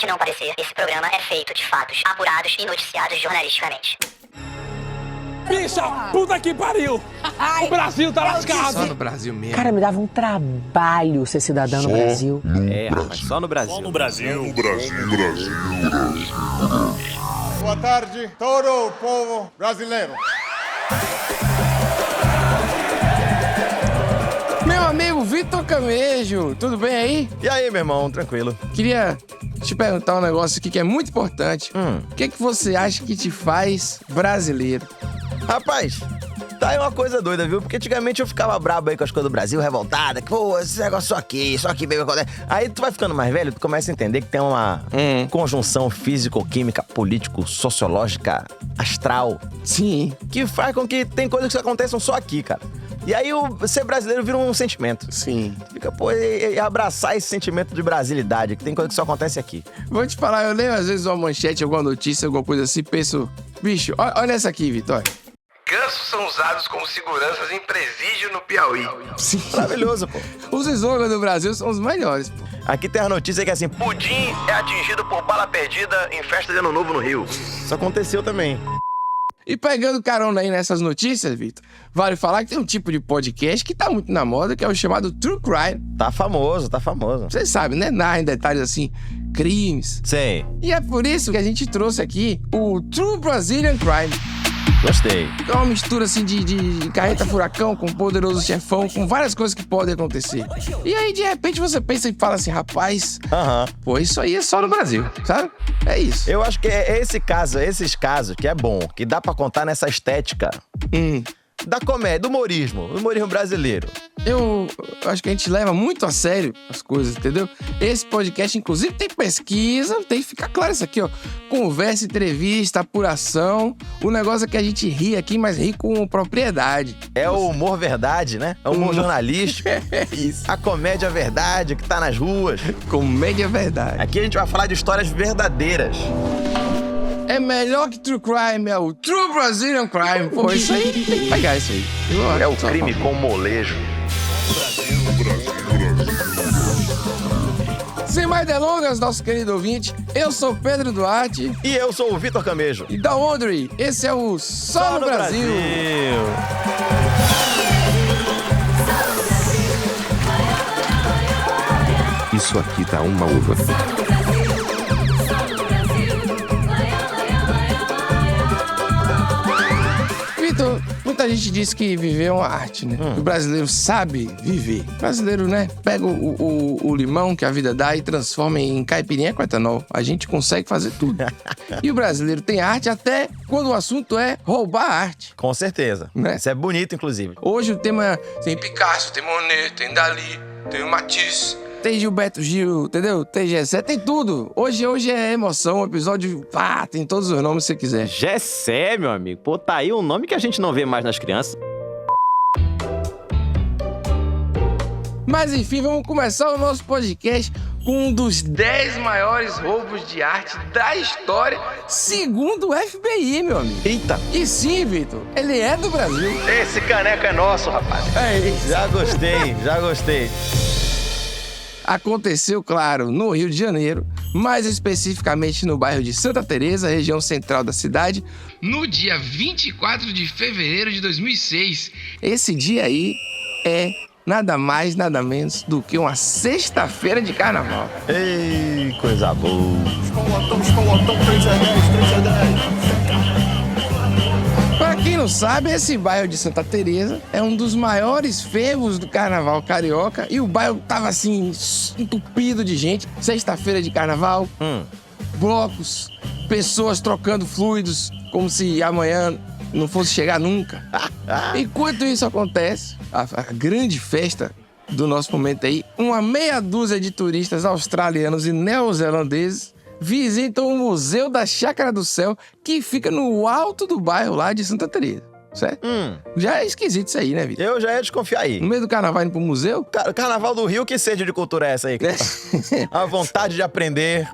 pode não parecer, esse programa é feito de fatos apurados e noticiados jornalisticamente. Bicha, puta que pariu! O Brasil tá lascado! Só no Brasil mesmo. Cara, me dava um trabalho ser cidadão no Brasil. Rapaz, só no Brasil. Só no Brasil. Boa tarde, todo o povo brasileiro. Meu amigo Vitor Camejo, tudo bem aí? E aí, meu irmão, tranquilo? Queria te perguntar um negócio aqui que é muito importante. O que você acha que te faz brasileiro? Rapaz, tá aí uma coisa doida, viu? Porque antigamente eu ficava brabo aí com as coisas do Brasil, revoltada, que, pô, esse negócio só aqui, baby. Aí tu vai ficando mais velho, tu começa a entender que tem uma conjunção físico-química, político-sociológica, astral, Sim. que faz com que tem coisas que aconteçam só aqui, cara. E aí o ser brasileiro vira um sentimento. Sim. Fica, pô, e abraçar esse sentimento de brasilidade, que tem coisa que só acontece aqui. Vou te falar, eu leio às vezes uma manchete, alguma notícia, alguma coisa assim, penso, bicho, olha essa aqui, Vitória. Gansos são usados como seguranças em presídio no Piauí. Sim. Maravilhoso, pô. Os slogans do Brasil são os melhores, pô. Aqui tem a notícia que é assim, pudim é atingido por bala perdida em festa de Ano Novo no Rio. Isso aconteceu também. E pegando carona aí nessas notícias, Vitor, vale falar que tem um tipo de podcast que tá muito na moda, que é o chamado True Crime. Tá famoso. Vocês sabem, né? Narra em detalhes assim, crimes. Sei. E é por isso que a gente trouxe aqui o True Brazilian Crime. Gostei. É uma mistura assim de carreta furacão com poderoso chefão, com várias coisas que podem acontecer. E aí, de repente, você pensa e fala assim, rapaz, pô, isso aí é só no Brasil, sabe? É isso. Eu acho que é esses casos que é bom, que dá pra contar nessa estética da comédia, do humorismo brasileiro. Eu acho que a gente leva muito a sério as coisas, entendeu? Esse podcast, inclusive, tem pesquisa, tem que ficar claro isso aqui, ó. Conversa, entrevista, apuração. O negócio é que a gente ri aqui, mas ri com propriedade. É o humor verdade, né? É o humor jornalístico. É isso. A comédia verdade que tá nas ruas. Comédia verdade. Aqui a gente vai falar de histórias verdadeiras. É melhor que True Crime, é o True Brazilian Crime. Pô, isso aí tem que pegar isso aí. É o crime com molejo. Sem mais delongas, nosso querido ouvinte, eu sou Pedro Duarte. E eu sou o Vitor Camejo. E da Wondery, esse é o Só no Brasil. Isso aqui tá uma uva. Vitor, muita gente diz que viver é uma arte, né? O brasileiro sabe viver. O brasileiro, né, pega o limão que a vida dá e transforma em caipirinha com etanol. A gente consegue fazer tudo. E o brasileiro tem arte até quando o assunto é roubar a arte. Com certeza. Né? Isso é bonito, inclusive. Hoje o tema tem Picasso, tem Monet, tem Dali, tem Matisse, tem Gilberto Gil, entendeu? Tem Gessé, tem tudo. Hoje é emoção, um episódio, tem todos os nomes que você quiser. Gessé, meu amigo. Pô, tá aí um nome que a gente não vê mais nas crianças. Mas enfim, vamos começar o nosso podcast com um dos 10 maiores roubos de arte da história, segundo o FBI, meu amigo. Eita! E sim, Vitor, ele é do Brasil. Esse caneco é nosso, rapaz. É isso. Já gostei. Aconteceu, claro, no Rio de Janeiro, mais especificamente no bairro de Santa Teresa, região central da cidade, no dia 24 de fevereiro de 2006. Esse dia aí é nada mais, nada menos do que uma sexta-feira de carnaval. Ei, coisa boa. Escolotão, 3 a 10, 3 a 10. Pra quem não sabe, esse bairro de Santa Teresa é um dos maiores fervos do carnaval carioca e o bairro tava assim, entupido de gente. Sexta-feira de carnaval, blocos, pessoas trocando fluidos como se amanhã não fosse chegar nunca. Enquanto isso acontece, a grande festa do nosso momento aí, uma meia dúzia de turistas australianos e neozelandeses visitam o Museu da Chácara do Céu, que fica no alto do bairro lá de Santa Teresa, certo? Já é esquisito isso aí, né, Vitor? Eu já ia desconfiar aí. No meio do carnaval indo pro museu? Carnaval do Rio, que sede de cultura é essa aí? A vontade de aprender.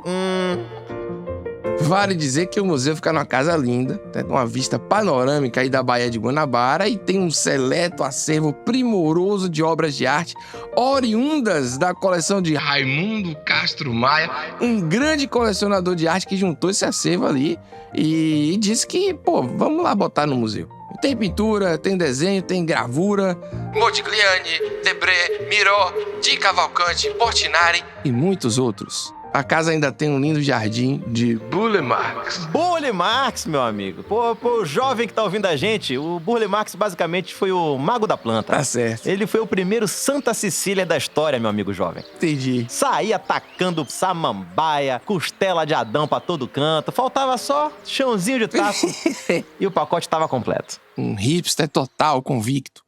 Vale dizer que o museu fica numa casa linda, tem uma vista panorâmica aí da Baía de Guanabara e tem um seleto acervo primoroso de obras de arte oriundas da coleção de Raimundo Castro Maia, um grande colecionador de arte que juntou esse acervo ali e disse que, vamos lá botar no museu. Tem pintura, tem desenho, tem gravura, Modigliani, Debré, Miró, Di Cavalcanti, Portinari e muitos outros. A casa ainda tem um lindo jardim de Burle Marx. Burle Marx, meu amigo. Pô, o jovem que tá ouvindo a gente, o Burle Marx basicamente foi o mago da planta. Tá certo. Ele foi o primeiro Santa Cecília da história, meu amigo jovem. Entendi. Saía atacando samambaia, costela de Adão pra todo canto. Faltava só chãozinho de taco e o pacote tava completo. Um hipster total, convicto.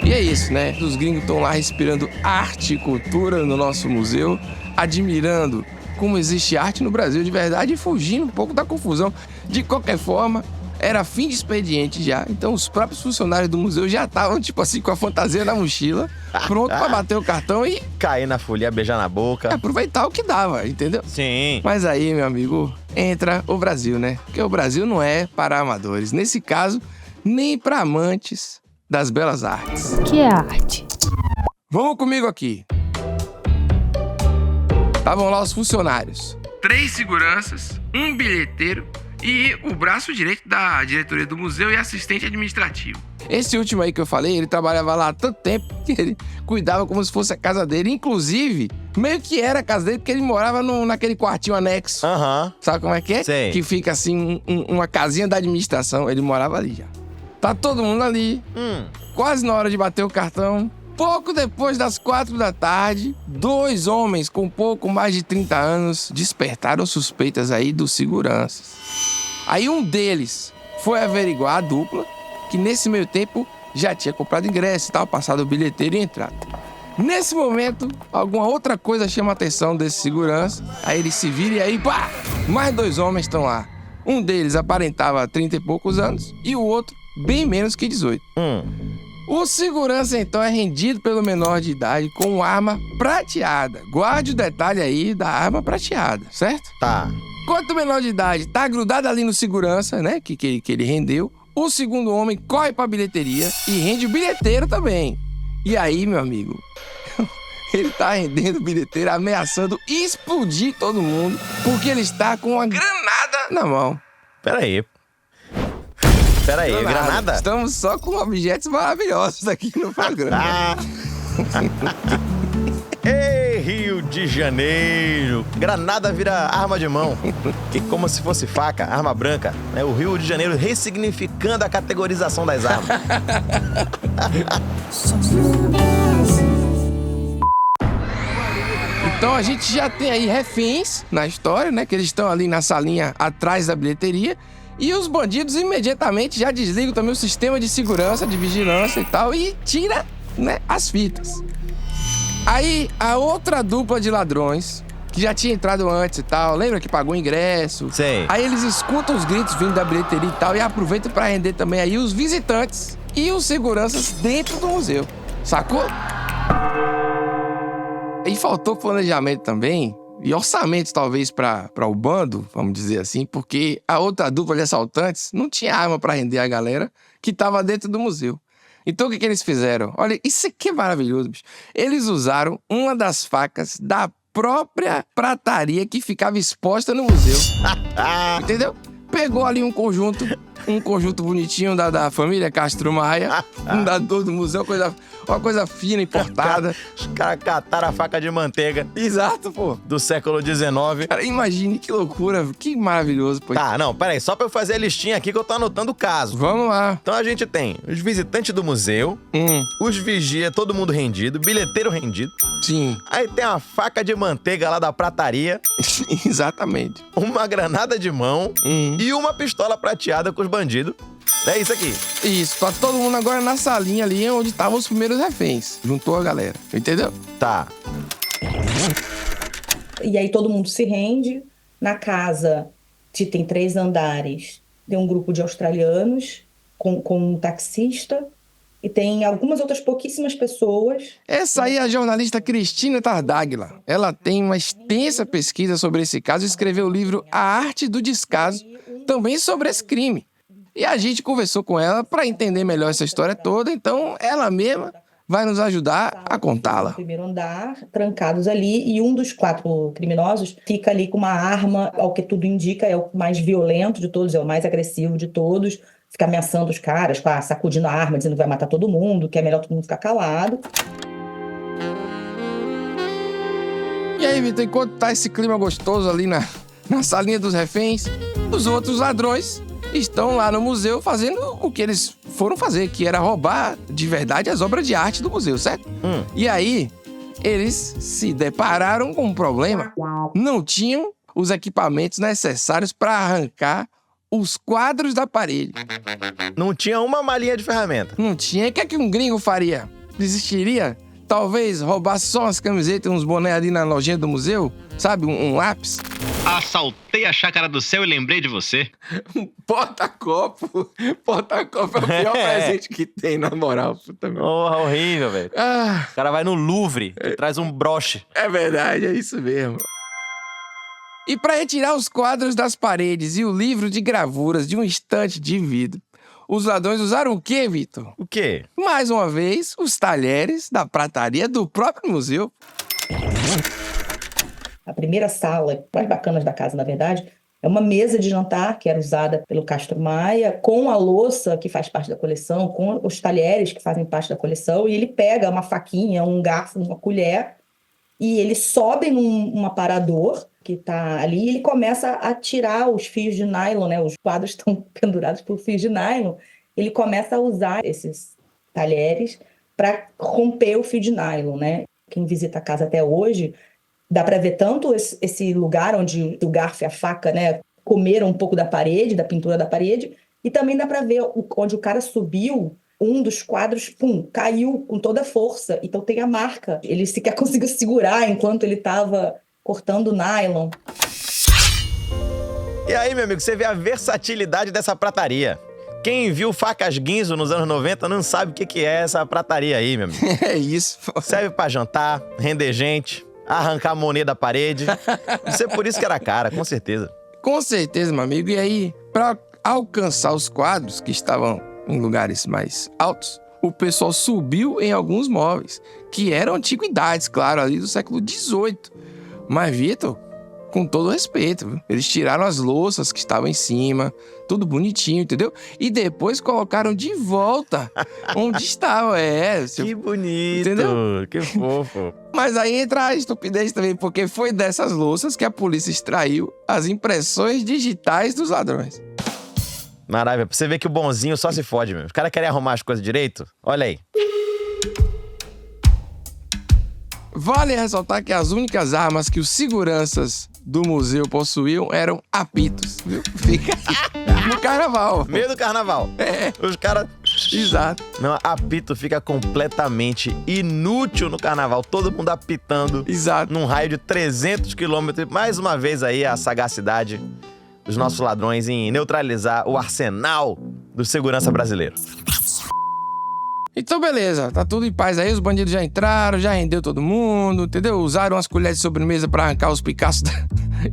E é isso, né? Os gringos estão lá respirando arte e cultura no nosso museu, admirando como existe arte no Brasil de verdade e fugindo um pouco da confusão. De qualquer forma, era fim de expediente já, então os próprios funcionários do museu já estavam, tipo assim, com a fantasia na mochila, pronto pra bater o cartão e Cair na folia, beijar na boca. aproveitar o que dava, entendeu? Sim. Mas aí, meu amigo, entra o Brasil, né? Porque o Brasil não é para amadores. Nesse caso, nem para amantes das belas artes. O que é arte? Vamos comigo aqui. Estavam lá os funcionários. 3 seguranças, um bilheteiro e o braço direito da diretoria do museu e assistente administrativo. Esse último aí que eu falei, ele trabalhava lá há tanto tempo que ele cuidava como se fosse a casa dele. Inclusive, meio que era a casa dele, porque ele morava naquele quartinho anexo. Aham. Sabe como é que é? Sei. Que fica assim, uma casinha da administração. Ele morava ali já. Tá todo mundo ali, quase na hora de bater o cartão. Pouco depois das 4 da tarde, 2 homens com pouco mais de 30 anos despertaram suspeitas aí dos seguranças. Aí um deles foi averiguar a dupla, que nesse meio tempo já tinha comprado ingresso e tal, passado o bilheteiro e entrado. Nesse momento, alguma outra coisa chama a atenção desse segurança, aí ele se vira e aí, pá! Mais 2 homens estão lá. Um deles aparentava 30 e poucos anos e o outro bem menos que 18. O segurança, então, é rendido pelo menor de idade com arma prateada. Guarde o detalhe aí da arma prateada, certo? Tá. Enquanto o menor de idade tá grudado ali no segurança, né, que ele rendeu, o segundo homem corre pra bilheteria e rende o bilheteiro também. E aí, meu amigo, ele tá rendendo o bilheteiro, ameaçando explodir todo mundo, porque ele está com uma granada na mão. Peraí, granada? Estamos só com objetos maravilhosos aqui no programa. Ei, Rio de Janeiro! Granada vira arma de mão. Que como se fosse faca, arma branca. Né? O Rio de Janeiro ressignificando a categorização das armas. Então a gente já tem aí reféns na história, né? Que eles estão ali na salinha atrás da bilheteria. E os bandidos imediatamente já desligam também o sistema de segurança, de vigilância e tal, e tira, né, as fitas. Aí a outra dupla de ladrões, que já tinha entrado antes e tal, lembra que pagou ingresso? Sei. Aí eles escutam os gritos vindo da bilheteria e tal, e aproveitam pra render também aí os visitantes e os seguranças dentro do museu. Sacou? E faltou planejamento também, e orçamento talvez para o bando, vamos dizer assim, porque a outra dupla de assaltantes não tinha arma para render a galera que estava dentro do museu. Então o que eles fizeram? Olha, isso aqui é maravilhoso, bicho. Eles usaram uma das facas da própria prataria que ficava exposta no museu. Entendeu? Pegou ali um conjunto bonitinho da família Castro Maia, fundador do museu, uma coisa fina, importada. Os caras cataram a faca de manteiga. Exato, pô. Do século XIX. Cara, imagine que loucura, que maravilhoso, pô. Tá, não, peraí, só pra eu fazer a listinha aqui que eu tô anotando o caso. Vamos lá. Então a gente tem os visitantes do museu, os vigia, todo mundo rendido, bilheteiro rendido. Sim. Aí tem uma faca de manteiga lá da prataria. Exatamente. Uma granada de mão e uma pistola prateada com os bandidos. É isso aqui. Isso, tá todo mundo agora na salinha ali onde estavam os primeiros reféns. Juntou a galera, entendeu? Tá. E aí todo mundo se rende. Na casa, que tem 3 andares, tem um grupo de australianos com um taxista e tem algumas outras pouquíssimas pessoas. Essa aí é a jornalista Cristina Tardáguila. Ela tem uma extensa pesquisa sobre esse caso e escreveu o livro A Arte do Descaso, também sobre esse crime. E a gente conversou com ela para entender melhor essa história toda, então ela mesma vai nos ajudar a contá-la. No primeiro andar, trancados ali, e um dos 4 criminosos fica ali com uma arma, ao que tudo indica, é o mais violento de todos, é o mais agressivo de todos, fica ameaçando os caras, sacudindo a arma, dizendo que vai matar todo mundo, que é melhor todo mundo ficar calado. E aí, Vitor, enquanto tá esse clima gostoso ali na salinha dos reféns, os outros ladrões estão lá no museu fazendo o que eles foram fazer, que era roubar de verdade as obras de arte do museu, certo? E aí, eles se depararam com um problema. Não tinham os equipamentos necessários para arrancar os quadros da parede. Não tinha uma malinha de ferramenta. Não tinha. O que é que um gringo faria? Desistiria? Talvez roubar só umas camisetas e uns bonés ali na lojinha do museu? Sabe, um lápis? Assaltei a chácara do céu e lembrei de você. Um porta-copo. Porta-copo é o pior presente que tem, na moral. Puta merda. Porra, horrível, velho. Ah, O cara vai no Louvre e traz um broche. é verdade, é isso mesmo. E para retirar os quadros das paredes e o livro de gravuras de um estante de vidro, os ladrões usaram o quê, Vitor? O quê? Mais uma vez, os talheres da prataria do próprio museu. A primeira sala, mais bacanas da casa, na verdade, é uma mesa de jantar que era usada pelo Castro Maia, com a louça que faz parte da coleção, com os talheres que fazem parte da coleção, e ele pega uma faquinha, um garfo, uma colher, e ele sobe num aparador que está ali, e ele começa a tirar os fios de nylon, né? Os quadros estão pendurados por fios de nylon. Ele começa a usar esses talheres para romper o fio de nylon, né? Quem visita a casa até hoje, dá para ver tanto esse lugar onde o garfo e a faca, né, comeram um pouco da parede, da pintura da parede, e também dá para ver onde o cara subiu, um dos quadros, caiu com toda a força. Então tem a marca. Ele sequer conseguiu segurar enquanto ele estava cortando o nylon. E aí, meu amigo, você vê a versatilidade dessa prataria. Quem viu facas Guinzo nos anos 90 não sabe o que é essa prataria aí, meu amigo. É isso. Serve pra jantar, render gente, arrancar moneda da parede. Isso é por isso que era cara, com certeza. Com certeza, meu amigo. E aí, para alcançar os quadros que estavam em lugares mais altos, o pessoal subiu em alguns móveis, que eram antiguidades, claro, ali do século XVIII. Mas, Vitor, com todo respeito, viu? Eles tiraram as louças que estavam em cima, tudo bonitinho, entendeu? E depois colocaram de volta onde estavam. Que bonito, entendeu? Que fofo. Mas aí entra a estupidez também, porque foi dessas louças que a polícia extraiu as impressões digitais dos ladrões. Maravilha, pra você ver que o bonzinho só se fode, meu. Os caras querem arrumar as coisas direito? Olha aí. Vale ressaltar que as únicas armas que os seguranças do museu possuíam eram apitos, viu? Fica aí no carnaval. Meio do carnaval. É. Os caras... Exato. Não, apito fica completamente inútil no carnaval. Todo mundo apitando. Exato. Num raio de 300 quilômetros. Mais uma vez aí a sagacidade dos nossos ladrões em neutralizar o arsenal do segurança brasileiro. Então, beleza, tá tudo em paz aí, os bandidos já entraram, já rendeu todo mundo, entendeu? Usaram as colheres de sobremesa pra arrancar os Picassos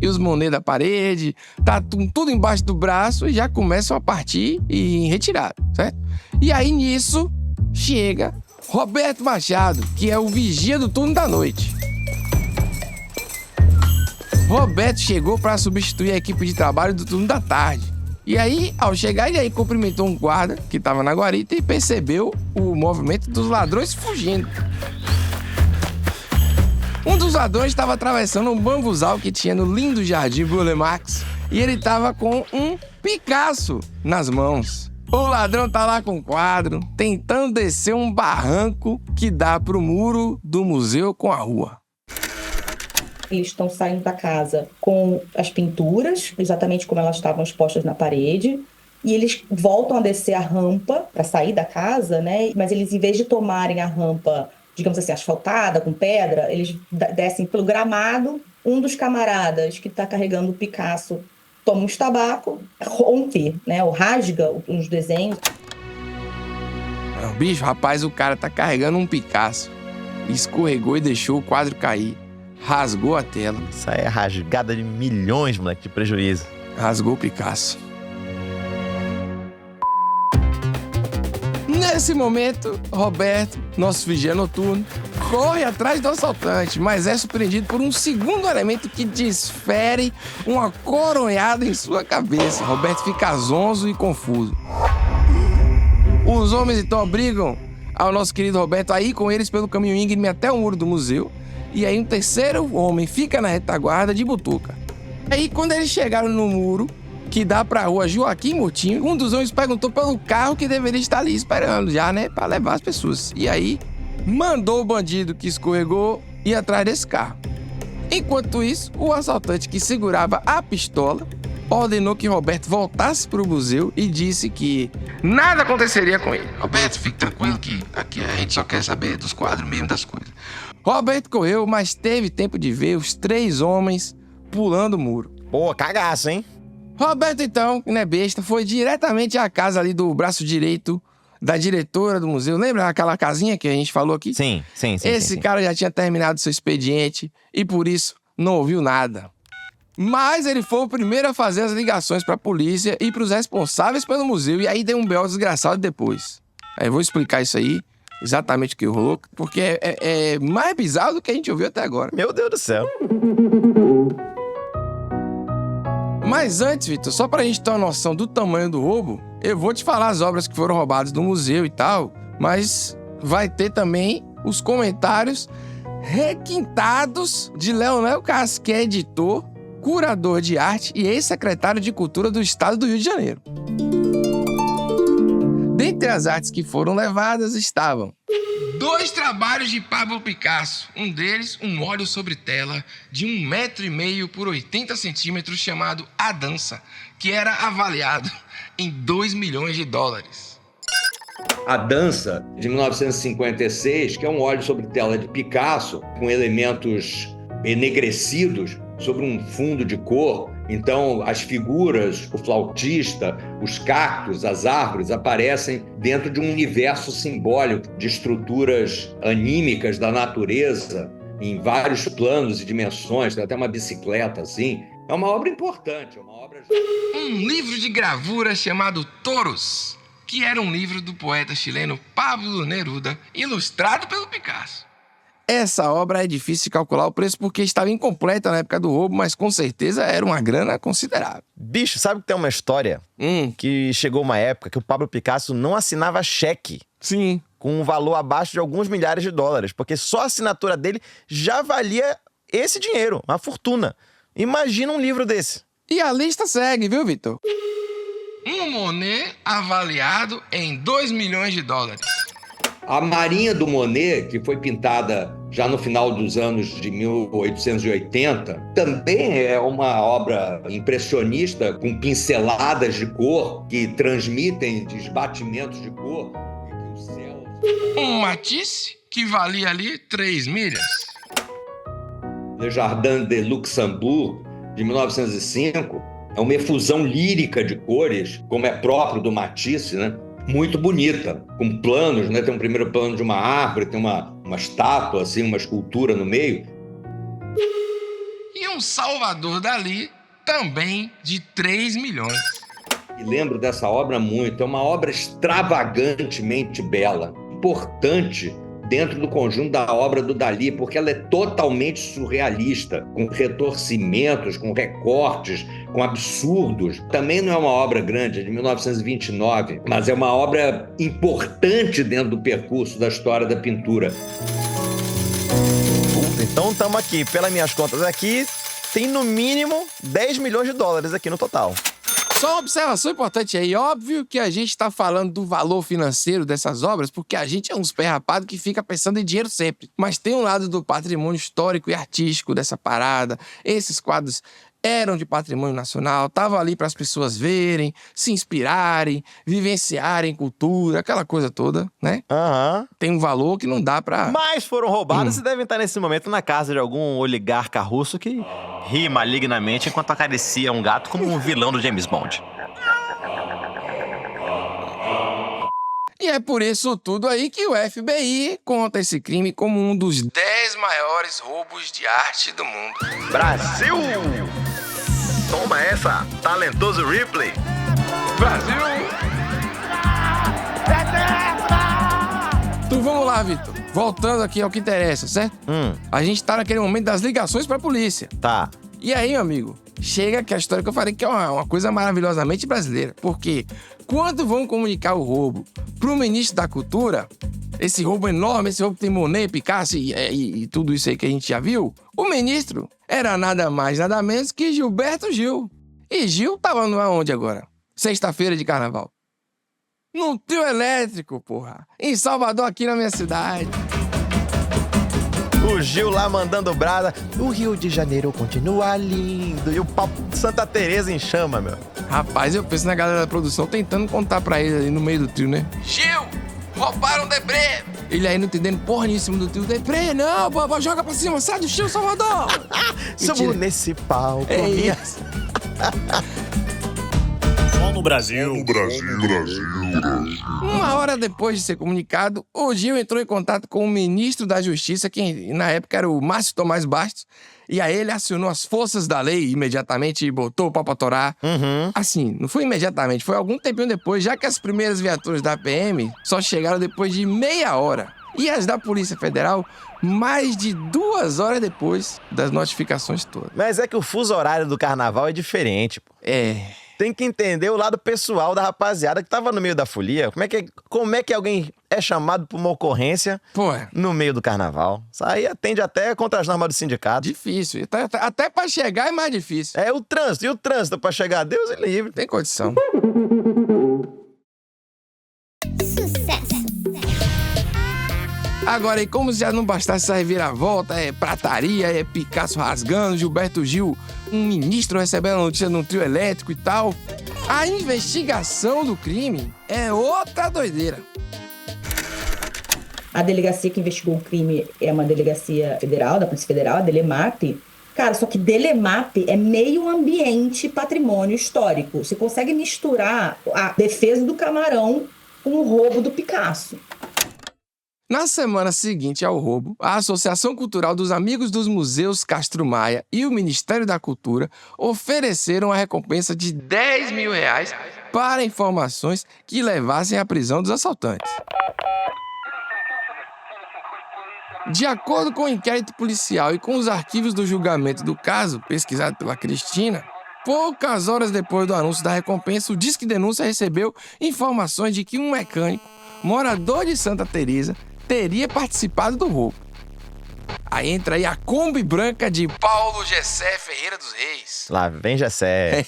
e os Monet da parede, tá tudo embaixo do braço e já começam a partir e retirar, certo? E aí, nisso, chega Roberto Machado, que é o vigia do turno da noite. Roberto chegou pra substituir a equipe de trabalho do turno da tarde. E aí, ao chegar, ele aí cumprimentou um guarda que estava na guarita e percebeu o movimento dos ladrões fugindo. Um dos ladrões estava atravessando um bambuzal que tinha no lindo jardim Burle Marx e ele estava com um Picasso nas mãos. O ladrão tá lá com o quadro, tentando descer um barranco que dá pro muro do museu com a rua. Eles estão saindo da casa com as pinturas, exatamente como elas estavam expostas na parede, e eles voltam a descer a rampa para sair da casa, né? Mas eles, em vez de tomarem a rampa, digamos assim, asfaltada, com pedra, eles descem pelo gramado. Um dos camaradas que está carregando o Picasso toma um tabaco, rompe, né? Ou rasga os desenhos. Não, bicho, rapaz, o cara tá carregando um Picasso. Escorregou e deixou o quadro cair. Rasgou a tela. Isso aí é rasgada de milhões, moleque, de prejuízo. Rasgou o Picasso. Nesse momento, Roberto, nosso vigia noturno, corre atrás do assaltante, mas é surpreendido por um segundo elemento que desfere uma coronhada em sua cabeça. Roberto fica zonzo e confuso. Os homens então obrigam ao nosso querido Roberto a ir com eles pelo caminho íngreme até o muro do museu. E aí um terceiro homem fica na retaguarda de butuca. Aí quando eles chegaram no muro, que dá pra rua Joaquim Moutinho, um dos homens perguntou pelo carro que deveria estar ali esperando já, né? Pra levar as pessoas. E aí mandou o bandido que escorregou ir atrás desse carro. Enquanto isso, o assaltante que segurava a pistola ordenou que Roberto voltasse pro museu e disse que nada aconteceria com ele. Roberto, fique tranquilo que aqui a gente só quer saber dos quadros mesmo, das coisas. Roberto correu, mas teve tempo de ver os 3 homens pulando o muro. Pô, cagaço, hein? Roberto, então, que não é besta, foi diretamente à casa ali do braço direito da diretora do museu. Lembra aquela casinha que a gente falou aqui? Sim. Esse cara já tinha terminado seu expediente e por isso não ouviu nada. Mas ele foi o primeiro a fazer as ligações pra polícia e pros responsáveis pelo museu. E aí deu um B.O. desgraçado depois. Aí eu vou explicar isso aí, exatamente o que rolou, porque é mais bizarro do que a gente ouviu até agora. Meu Deus do céu. Mas antes, Vitor, só pra gente ter uma noção do tamanho do roubo, eu vou te falar as obras que foram roubadas do museu e tal, mas vai ter também os comentários requintados de Leonel Castro, que é editor, curador de arte e ex-secretário de Cultura do Estado do Rio de Janeiro. Dentre as artes que foram levadas estavam 2 trabalhos de Pablo Picasso, um deles um óleo sobre tela de 1,5 m por 80 centímetros chamado A Dança, que era avaliado em $2 milhões. A Dança, de 1956, que é um óleo sobre tela de Picasso, com elementos enegrecidos sobre um fundo de cor. Então, as figuras, o flautista, os cactos, as árvores aparecem dentro de um universo simbólico de estruturas anímicas da natureza, em vários planos e dimensões. Tem até uma bicicleta assim. É uma obra importante, é uma obra... Um livro de gravura chamado Toros, que era um livro do poeta chileno Pablo Neruda, ilustrado pelo Picasso. Essa obra é difícil de calcular o preço porque estava incompleta na época do roubo, mas com certeza era uma grana considerável. Bicho, sabe que tem uma história que chegou uma época que o Pablo Picasso não assinava cheque. Sim. Com um valor abaixo de alguns milhares de dólares, porque só a assinatura dele já valia esse dinheiro, uma fortuna. Imagina um livro desse. E a lista segue, viu, Vitor? Um Monet avaliado em $2 milhões. A Marinha do Monet, que foi pintada já no final dos anos de 1880, também é uma obra impressionista com pinceladas de cor que transmitem desbatimentos de cor. E que o céu... Um Matisse, que valia ali 3 milhas. Le Jardin de Luxembourg, de 1905, é uma efusão lírica de cores, como é próprio do Matisse, né? Muito bonita, com planos, né? Tem um primeiro plano de uma árvore, tem uma estátua, assim, uma escultura no meio. E um Salvador Dalí, também de 3 milhões. E lembro dessa obra muito, é uma obra extravagantemente bela, importante dentro do conjunto da obra do Dalí, porque ela é totalmente surrealista, com retorcimentos, com recortes, com absurdos. Também não é uma obra grande, é de 1929, mas é uma obra importante dentro do percurso da história da pintura. Então estamos aqui, pelas minhas contas aqui, tem no mínimo $10 milhões aqui no total. Só uma observação importante aí. Óbvio que a gente está falando do valor financeiro dessas obras porque a gente é uns pé rapado que fica pensando em dinheiro sempre. Mas tem um lado do patrimônio histórico e artístico dessa parada. Esses quadros eram de patrimônio nacional, estavam ali para as pessoas verem, se inspirarem, vivenciarem cultura, aquela coisa toda, né? Tem um valor que não dá para... Mas foram roubados e devem estar nesse momento na casa de algum oligarca russo que ri malignamente enquanto acaricia um gato como um vilão do James Bond. E é por isso tudo aí que o FBI conta esse crime como um dos 10 maiores roubos de arte do mundo. Brasil! Toma essa, talentoso Ripley! Brasil! Então vamos lá, Vitor. Voltando aqui ao que interessa, certo? A gente tá naquele momento das ligações pra polícia. Tá. E aí, meu amigo, chega aqui a história que eu falei que é uma coisa maravilhosamente brasileira. Porque quando vão comunicar o roubo pro ministro da Cultura, esse roubo enorme, esse roubo que tem Monet, Picasso e tudo isso aí que a gente já viu, o ministro era nada mais, nada menos que Gilberto Gil. E Gil tava onde agora? Sexta-feira de carnaval. No trio elétrico, porra. Em Salvador, aqui na minha cidade. O Gil lá mandando brasa. O Rio de Janeiro continua lindo. E o papo de Santa Teresa em chama, meu. Rapaz, eu penso na galera da produção tentando contar pra ele ali no meio do trio, né? Gil, roubaram o Debré. Ele aí não entendendo porra nenhuma em cima do trio. Debré, não, boba, joga pra cima, sai do chão, Salvador. Subo nesse palco. É isso. No Brasil. Uma hora depois de ser comunicado, o Gil entrou em contato com o ministro da Justiça, que na época era o Márcio Tomás Bastos, e aí ele acionou as forças da lei imediatamente e botou o pau pra torar. Assim, não foi imediatamente, foi algum tempinho depois, já que as primeiras viaturas da PM só chegaram depois de meia hora. E as da Polícia Federal, mais de 2 horas depois das notificações todas. Mas é que o fuso horário do carnaval é diferente, pô. Tem que entender o lado pessoal da rapaziada que tava no meio da folia. Como é que alguém é chamado por uma ocorrência no meio do carnaval? Isso aí atende até contra as normas do sindicato. Difícil. Até pra chegar é mais difícil. É o trânsito. E o trânsito pra chegar? Deus é livre. Tem condição. Sucesso. Agora, e como se já não bastasse essa reviravolta, é prataria, é Picasso rasgando, Gilberto Gil, um ministro recebendo a notícia num trio elétrico e tal, a investigação do crime é outra doideira. A delegacia que investigou o crime é uma delegacia federal, da Polícia Federal, a Delemap. Cara, só que Delemap é meio ambiente patrimônio histórico. Você consegue misturar a defesa do Camarão com o roubo do Picasso. Na semana seguinte ao roubo, a Associação Cultural dos Amigos dos Museus Castro Maia e o Ministério da Cultura ofereceram a recompensa de R$10 mil para informações que levassem à prisão dos assaltantes. De acordo com o inquérito policial e com os arquivos do julgamento do caso, pesquisado pela Cristina, poucas horas depois do anúncio da recompensa, o Disque Denúncia recebeu informações de que um mecânico, morador de Santa Teresa, teria participado do roubo. Aí entra aí a Kombi branca de Paulo Gessé Ferreira dos Reis. Lá vem Gessé.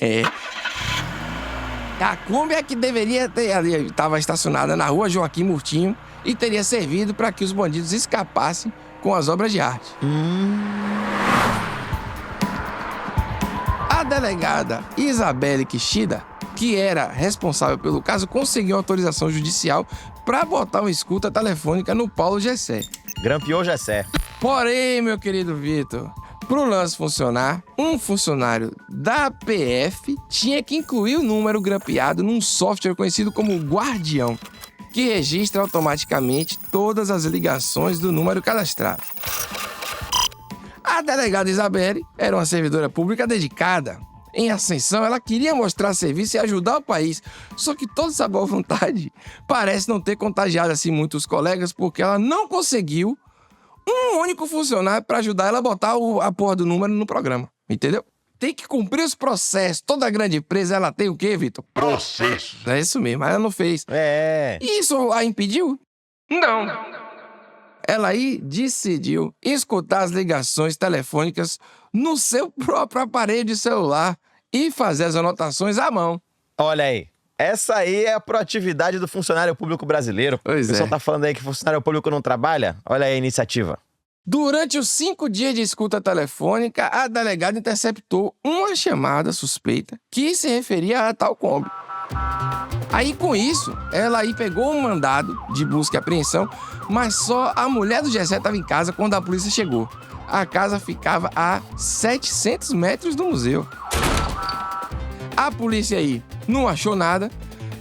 A Kombi é que deveria ter ali, estava estacionada na rua Joaquim Murtinho e teria servido para que os bandidos escapassem com as obras de arte. A delegada Isabelle Kishida, que era responsável pelo caso, conseguiu autorização judicial para botar uma escuta telefônica no Paulo Gessé. Grampeou Gessé. Porém, meu querido Vitor, pro lance funcionar, um funcionário da PF tinha que incluir o número grampeado num software conhecido como Guardião, que registra automaticamente todas as ligações do número cadastrado. A delegada Isabelle era uma servidora pública dedicada. Em ascensão, ela queria mostrar serviço e ajudar o país. Só que toda essa boa vontade parece não ter contagiado assim muitos colegas, porque ela não conseguiu um único funcionário para ajudar ela a botar a porra do número no programa. Entendeu? Tem que cumprir os processos. Toda grande empresa, ela tem o quê, Vitor? Processo. É isso mesmo, mas ela não fez. E isso a impediu? Não. Ela aí decidiu escutar as ligações telefônicas no seu próprio aparelho de celular e fazer as anotações à mão. Olha aí. Essa aí é a proatividade do funcionário público brasileiro. Pois o pessoal tá falando aí que funcionário público não trabalha? Olha aí a iniciativa. Durante os 5 dias de escuta telefônica, a delegada interceptou uma chamada suspeita que se referia a tal Kombi. Aí, com isso, ela aí pegou um mandado de busca e apreensão, mas só a mulher do Gessé estava em casa quando a polícia chegou. A casa ficava a 700 metros do museu. A polícia aí não achou nada,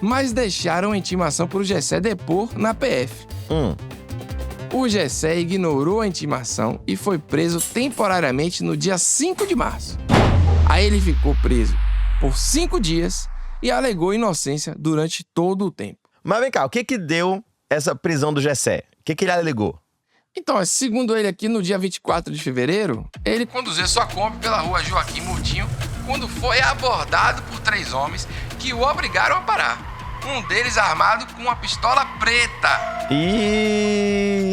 mas deixaram a intimação para o Gessé depor na PF. O Gessé ignorou a intimação e foi preso temporariamente no dia 5 de março. Aí ele ficou preso por 5 dias e alegou inocência durante todo o tempo. Mas vem cá, o que deu essa prisão do Gessé? O que ele alegou? Então, segundo ele aqui, no dia 24 de fevereiro, ele conduziu sua Kombi pela rua Joaquim Murtinho quando foi abordado por 3 homens que o obrigaram a parar. Um deles armado com uma pistola preta.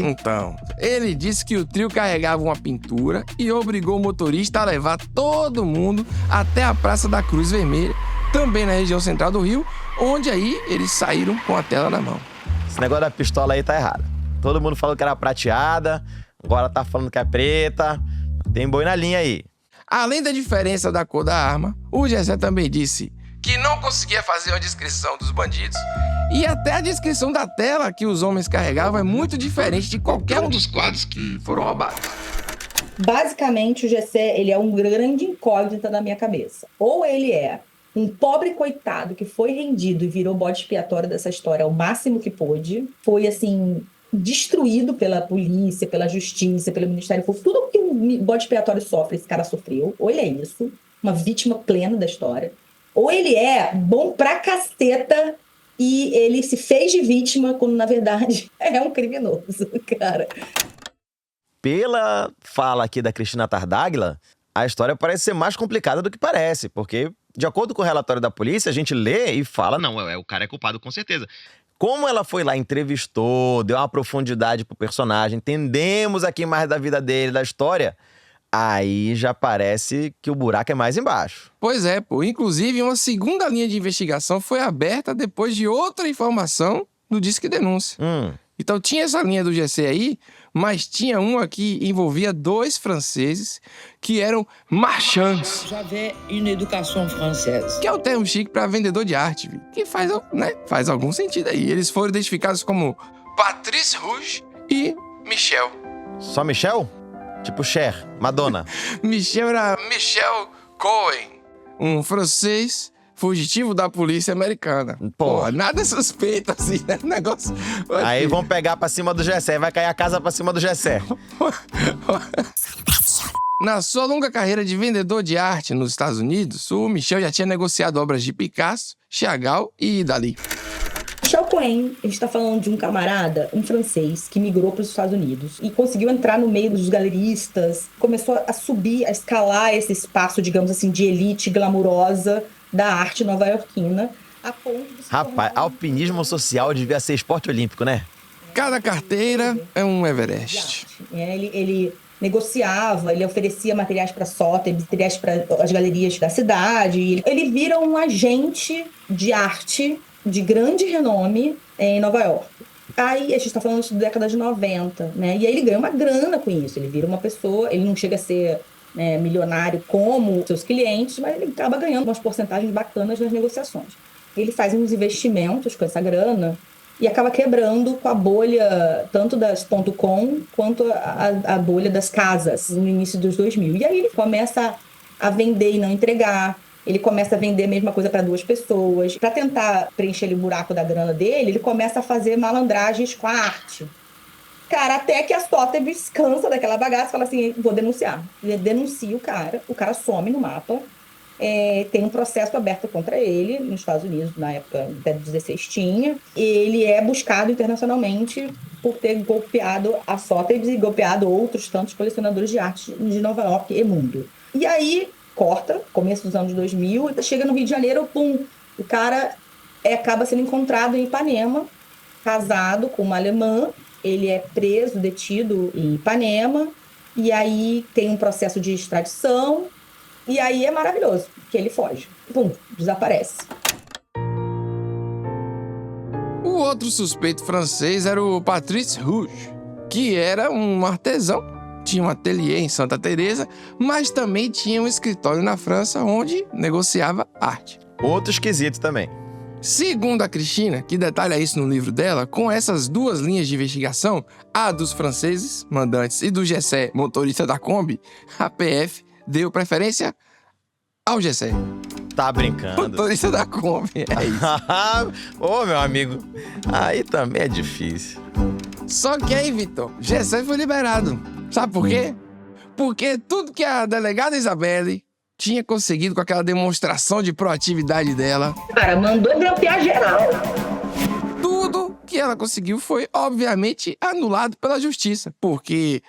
Então, ele disse que o trio carregava uma pintura e obrigou o motorista a levar todo mundo até a Praça da Cruz Vermelha, também na região central do Rio, onde aí eles saíram com a tela na mão. Esse negócio da pistola aí tá errado. Todo mundo falou que era prateada, agora tá falando que é preta. Tem boi na linha aí. Além da diferença da cor da arma, o Gessé também disse que não conseguia fazer uma descrição dos bandidos e até a descrição da tela que os homens carregavam é muito diferente de qualquer um dos quadros que foram roubados. Basicamente, o Gessé, ele é um grande incógnita na minha cabeça. Ou ele é um pobre coitado que foi rendido e virou bode expiatório dessa história ao máximo que pôde, foi, assim, destruído pela polícia, pela justiça, pelo Ministério Público. Tudo que um bode expiatório sofre, esse cara sofreu. Ou ele é isso, uma vítima plena da história. Ou ele é bom pra caceta e ele se fez de vítima quando, na verdade, é um criminoso, cara. Pela fala aqui da Cristina Tartaglia, a história parece ser mais complicada do que parece, porque, de acordo com o relatório da polícia, a gente lê e fala, não, o cara é culpado com certeza. Como ela foi lá, entrevistou, deu uma profundidade pro personagem, entendemos aqui mais da vida dele, da história, aí já parece que o buraco é mais embaixo. Pois é, pô. Inclusive, uma segunda linha de investigação foi aberta depois de outra informação do Disque Denúncia. Então tinha essa linha do Gessé aí, mas tinha uma que envolvia 2 franceses que eram marchands. J'avais une éducation française. Que é o termo chique para vendedor de arte, que faz algum sentido aí. Eles foram identificados como Patrice Rouge e Michel. Só Michel? Tipo Cher, Madonna. Michel era Michel Cohen, um francês fugitivo da polícia americana. Porra, nada suspeito assim, né? Negócio... Aí vão pegar pra cima do Gessé, vai cair a casa pra cima do Gessé. Na sua longa carreira de vendedor de arte nos Estados Unidos, o Michel já tinha negociado obras de Picasso, Chagall e Dalí. Michel Cohen, a gente está falando de um camarada, um francês, que migrou para os Estados Unidos e conseguiu entrar no meio dos galeristas, começou a subir, a escalar esse espaço, digamos assim, de elite glamurosa da arte nova-iorquina, a ponto de se Rapaz, alpinismo social devia ser esporte olímpico, né? Cada carteira é um Everest. Ele negociava, ele oferecia materiais para Sotheby's, materiais para as galerias da cidade. Ele vira um agente de arte de grande renome em Nova York. Aí, a gente está falando da década de 90, né? E aí ele ganha uma grana com isso. Ele vira uma pessoa, ele não chega a ser milionário como seus clientes, mas ele acaba ganhando umas porcentagens bacanas nas negociações. Ele faz uns investimentos com essa grana e acaba quebrando com a bolha tanto das .com quanto a bolha das casas no início dos 2000. E aí ele começa a vender e não entregar. Ele começa a vender a mesma coisa para 2 pessoas. Para tentar preencher o buraco da grana dele, ele começa a fazer malandragens com a arte. Cara, até que a Sotheby's cansa daquela bagaça e fala assim, vou denunciar. Ele denuncia o cara some no mapa. Tem um processo aberto contra ele nos Estados Unidos, na época, até 16 tinha. Ele é buscado internacionalmente por ter golpeado a Sotheby's e golpeado outros tantos colecionadores de arte de Nova York e mundo. E aí, corta, começo dos anos 2000, chega no Rio de Janeiro, pum, o cara acaba sendo encontrado em Ipanema, casado com uma alemã, ele é preso, detido em Ipanema, e aí tem um processo de extradição, e aí é maravilhoso, que ele foge, pum, desaparece. O outro suspeito francês era o Patrice Rouge, que era um artesão. Tinha um ateliê em Santa Teresa, mas também tinha um escritório na França onde negociava arte. Outro esquisito também. Segundo a Cristina, que detalha isso no livro dela, com essas 2 linhas de investigação, a dos franceses, mandantes, e do Gessé, motorista da Kombi, a PF deu preferência ao Gessé. Tá brincando. Motorista da Kombi, é isso. Ô, meu amigo, aí também é difícil. Só que aí, Vitor, Gessé foi liberado. Sabe por quê? Porque tudo que a delegada Isabelle tinha conseguido com aquela demonstração de proatividade dela... Cara, mandou grampear geral. Tudo que ela conseguiu foi, obviamente, anulado pela justiça. Porque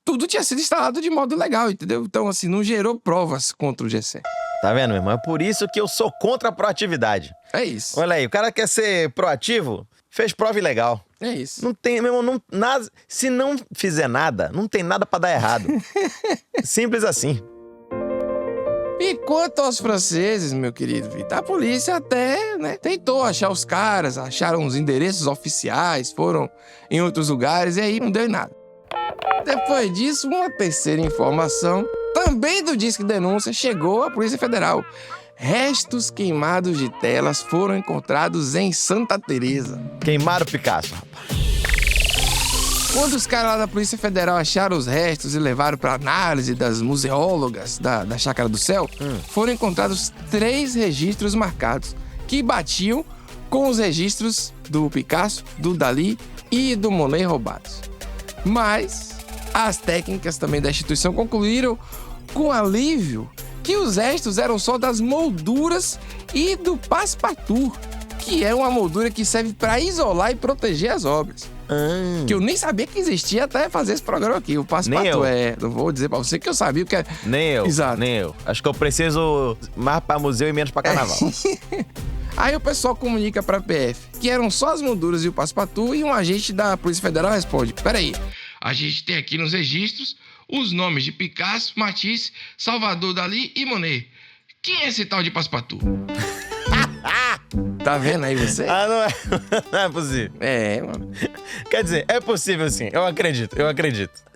tudo tinha sido instalado de modo legal, entendeu? Então, assim, não gerou provas contra o Gessé. Tá vendo, meu irmão? É por isso que eu sou contra a proatividade. É isso. Olha aí, o cara quer ser proativo, fez prova ilegal. É isso. Não tem, meu irmão, nada, se não fizer nada, não tem nada pra dar errado. Simples assim. E quanto aos franceses, meu querido Vitor, a polícia até, tentou achar os caras, acharam os endereços oficiais, foram em outros lugares e aí não deu em nada. Depois disso, uma terceira informação, também do Disque Denúncia, chegou à Polícia Federal. Restos queimados de telas foram encontrados em Santa Teresa. Queimaram o Picasso, rapaz. Quando os caras lá da Polícia Federal acharam os restos e levaram para análise das museólogas da Chácara do Céu, foram encontrados 3 registros marcados, que batiam com os registros do Picasso, do Dalí e do Monet roubados. Mas as técnicas também da instituição concluíram com alívio que os restos eram só das molduras e do passepartout, que é uma moldura que serve para isolar e proteger as obras. Que eu nem sabia que existia até fazer esse programa aqui. O passepartout não vou dizer pra você que eu sabia o que é. Nem eu. Exato. Nem eu. Acho que eu preciso mais pra museu e menos pra carnaval. Aí o pessoal comunica pra PF que eram só as molduras e o passepartout e um agente da Polícia Federal responde: peraí, a gente tem aqui nos registros os nomes de Picasso, Matisse, Salvador Dalí e Monet. Quem é esse tal de passepartout? Tá vendo aí você? Não é possível. É, mano. Quer dizer, é possível sim. Eu acredito.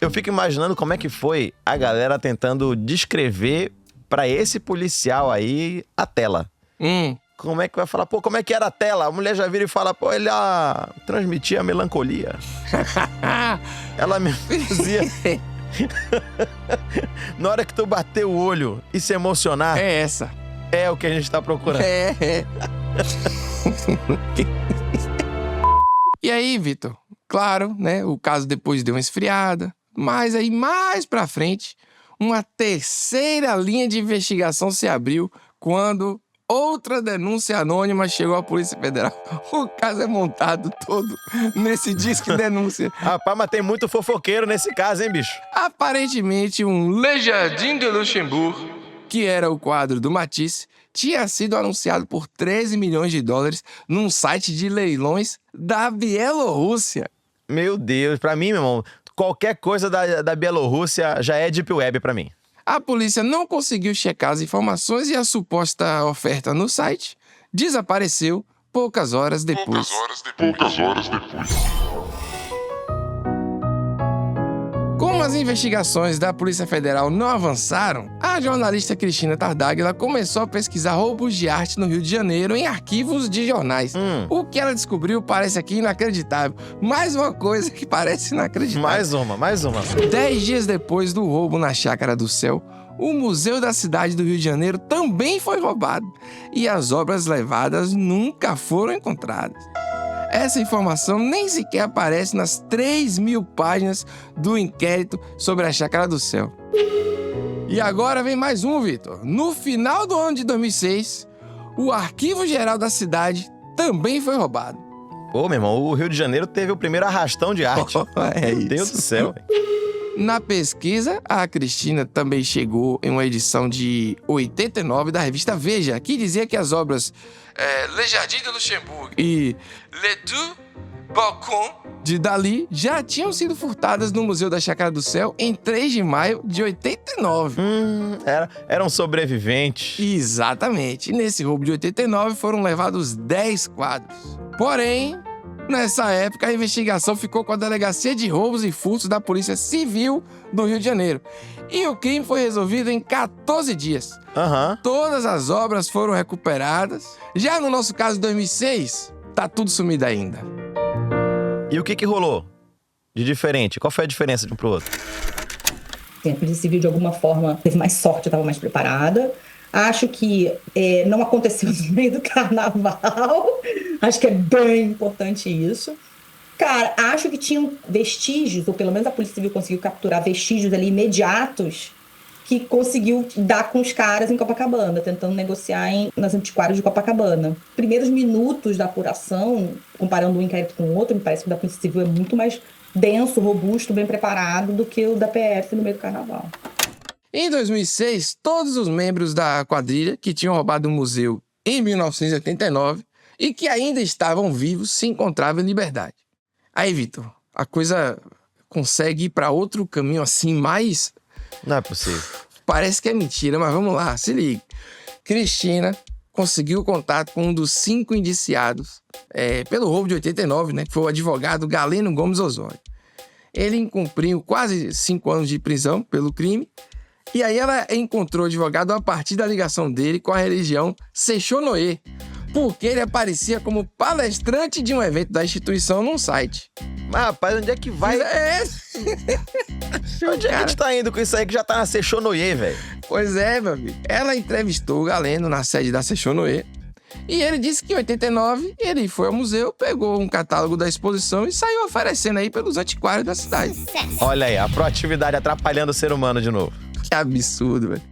Eu fico imaginando como é que foi a galera tentando descrever pra esse policial aí a tela. Como é que vai falar? Pô, como é que era a tela? A mulher já vira e fala, pô, ele transmitia melancolia. Ela me fazia... Na hora que tu bater o olho e se emocionar... É essa. É o que a gente tá procurando. É. E aí, Vitor? Claro, o caso depois deu uma esfriada, mas aí mais pra frente, uma terceira linha de investigação se abriu quando outra denúncia anônima chegou à Polícia Federal. O caso é montado todo nesse Disque Denúncia. Rapaz, mas tem muito fofoqueiro nesse caso, hein, bicho? Aparentemente, um Le Jardin de Luxembourg, que era o quadro do Matisse, tinha sido anunciado por 13 milhões de dólares num site de leilões da Bielorrússia. Meu Deus, pra mim, meu irmão, qualquer coisa da Bielorrússia já é Deep Web pra mim. A polícia não conseguiu checar as informações e a suposta oferta no site desapareceu poucas horas depois. Como as investigações da Polícia Federal não avançaram, a jornalista Cristina Tardáguila começou a pesquisar roubos de arte no Rio de Janeiro em arquivos de jornais. O que ela descobriu parece aqui inacreditável. Mais uma coisa que parece inacreditável. Mais uma. 10 dias depois do roubo na Chácara do Céu, o Museu da Cidade do Rio de Janeiro também foi roubado. E as obras levadas nunca foram encontradas. Essa informação nem sequer aparece nas 3.000 páginas do inquérito sobre a Chácara do Céu. E agora vem mais um, Vitor. No final do ano de 2006, o Arquivo Geral da cidade também foi roubado. Pô, meu irmão, o Rio de Janeiro teve o primeiro arrastão de arte. Meu Deus do céu. Na pesquisa, a Cristina também chegou em uma edição de 89 da revista Veja, que dizia que as obras Le Jardin de Luxembourg e Les Deux Balcons de Dalí já tinham sido furtadas no Museu da Chácara do Céu em 3 de maio de 89. Eram sobreviventes. Exatamente. E nesse roubo de 89 foram levados 10 quadros. Porém, nessa época, a investigação ficou com a Delegacia de Roubos e Furtos da Polícia Civil do Rio de Janeiro. E o crime foi resolvido em 14 dias. Todas as obras foram recuperadas. Já no nosso caso de 2006, tá tudo sumido ainda. E o que rolou de diferente? Qual foi a diferença de um pro outro? A Polícia Civil, de alguma forma, teve mais sorte, estava mais preparada. Acho que não aconteceu no meio do carnaval. Acho que é bem importante isso. Cara, acho que tinham vestígios, ou pelo menos a Polícia Civil conseguiu capturar vestígios ali imediatos que conseguiu dar com os caras em Copacabana, tentando negociar nas antiquárias de Copacabana. Primeiros minutos da apuração, comparando um inquérito com o outro, me parece que o da Polícia Civil é muito mais denso, robusto, bem preparado do que o da PF no meio do carnaval. Em 2006, todos os membros da quadrilha que tinham roubado o museu em 1989 e que ainda estavam vivos se encontravam em liberdade. Aí, Vitor, a coisa consegue ir para outro caminho assim mais... Não é possível. Parece que é mentira, mas vamos lá, se liga. Cristina conseguiu contato com um dos 5 indiciados pelo roubo de 89, né? Que foi o advogado Galeno Gomes Osório. Ele cumpriu quase 5 anos de prisão pelo crime. E aí ela encontrou o advogado a partir da ligação dele com a religião Sechonoye, porque ele aparecia como palestrante de um evento da instituição num site. Mas, rapaz, onde é que vai? Onde é que a gente tá indo com isso aí que já tá na Sechonoye, velho? Pois é, meu amigo. Ela entrevistou o Galeno na sede da Sechonoye e ele disse que em 89 ele foi ao museu, pegou um catálogo da exposição e saiu oferecendo aí pelos antiquários da cidade. Olha aí, a proatividade atrapalhando o ser humano de novo. Que absurdo, velho.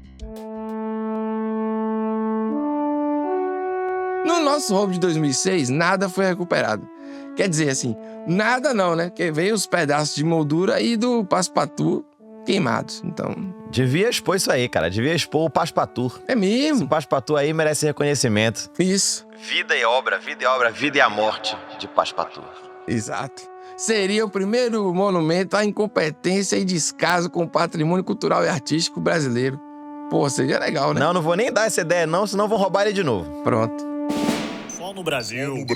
No nosso roubo de 2006, nada foi recuperado. Quer dizer, assim, nada não, né? Porque veio os pedaços de moldura e do Passepartout queimados, então... Devia expor isso aí, cara. Devia expor o Passepartout. É mesmo? O Passepartout aí merece reconhecimento. Isso. Vida e obra, vida e obra, vida e a morte de Passepartout. Exato. Seria o primeiro monumento à incompetência e descaso com o patrimônio cultural e artístico brasileiro. Pô, seria legal, né? Não vou nem dar essa ideia não, senão vão roubar ele de novo. Pronto. Só no Brasil.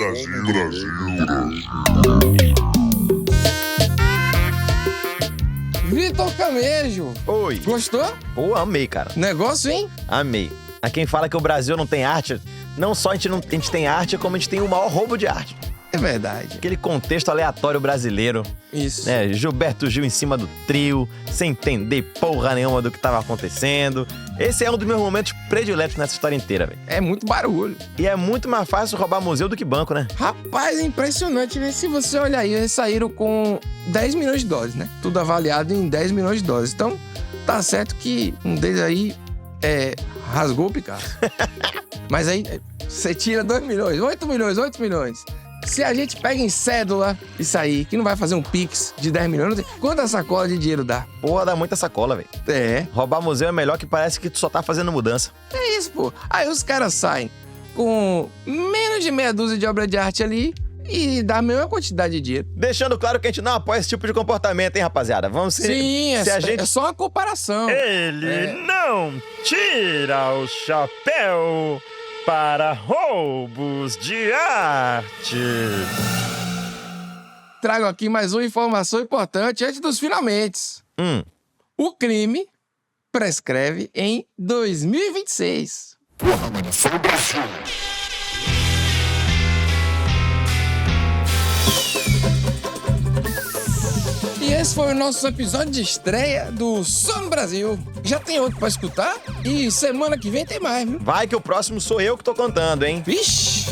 Vitor Camejo. Oi. Gostou? Pô, amei, cara. Negócio, hein? Amei. A quem fala que o Brasil não tem arte, não só a gente tem arte, como a gente tem o maior roubo de arte. É verdade. Aquele contexto aleatório brasileiro. Isso. Né? Gilberto Gil em cima do trio, sem entender porra nenhuma do que tava acontecendo. Esse é um dos meus momentos prediletos nessa história inteira, velho. É muito barulho. E é muito mais fácil roubar museu do que banco, né? Rapaz, é impressionante, né? Se você olhar aí, eles saíram com 10 milhões de dólares, né? Tudo avaliado em 10 milhões de dólares. Então, tá certo que um deles aí rasgou o Picasso. Mas aí, você tira 2 milhões, 8 milhões. Se a gente pega em cédula isso aí, que não vai fazer um Pix de 10 milhões, não tem... Quanta sacola de dinheiro dá? Porra, dá muita sacola, velho. É. Roubar museu é melhor que parece que tu só tá fazendo mudança. É isso, pô. Aí os caras saem com menos de meia dúzia de obra de arte ali e dá a mesma quantidade de dinheiro. Deixando claro que a gente não apoia esse tipo de comportamento, hein, rapaziada? Vamos ser... Sim, é só uma comparação. Ele não tira o chapéu para roubos de arte. Trago aqui mais uma informação importante antes dos finalmente. O crime prescreve em 2026. Porra, mano, só o Brasil. E esse foi o nosso episódio de estreia do Só no Brasil. Já tem outro pra escutar? E semana que vem tem mais, viu? Vai que o próximo sou eu que tô contando, hein? Vixe!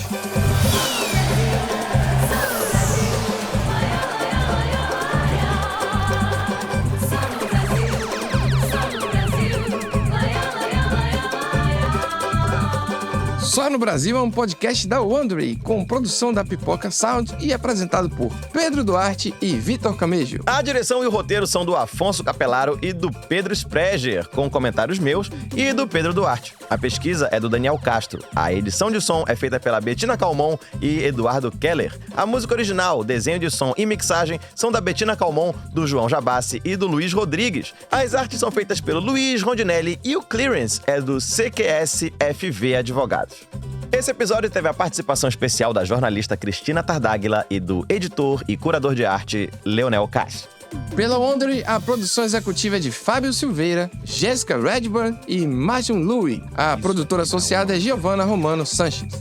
Só no Brasil é um podcast da Wondery, com produção da Pipoca Sound e apresentado por Pedro Duarte e Vitor Camejo. A direção e o roteiro são do Afonso Capelaro e do Pedro Spreger, com comentários meus e do Pedro Duarte. A pesquisa é do Daniel Castro. A edição de som é feita pela Bettina Calmon e Eduardo Keller. A música original, desenho de som e mixagem são da Bettina Calmon, do João Jabassi e do Luiz Rodrigues. As artes são feitas pelo Luiz Rondinelli e o clearance é do CQS FV Advogados. Esse episódio teve a participação especial da jornalista Cristina Tardáguila e do editor e curador de arte Leonel Cass. Pela Wondery, a produção executiva é de Fábio Silveira, Jéssica Redburn e Martin Louis. A produtora associada é Giovanna Romano Sanches.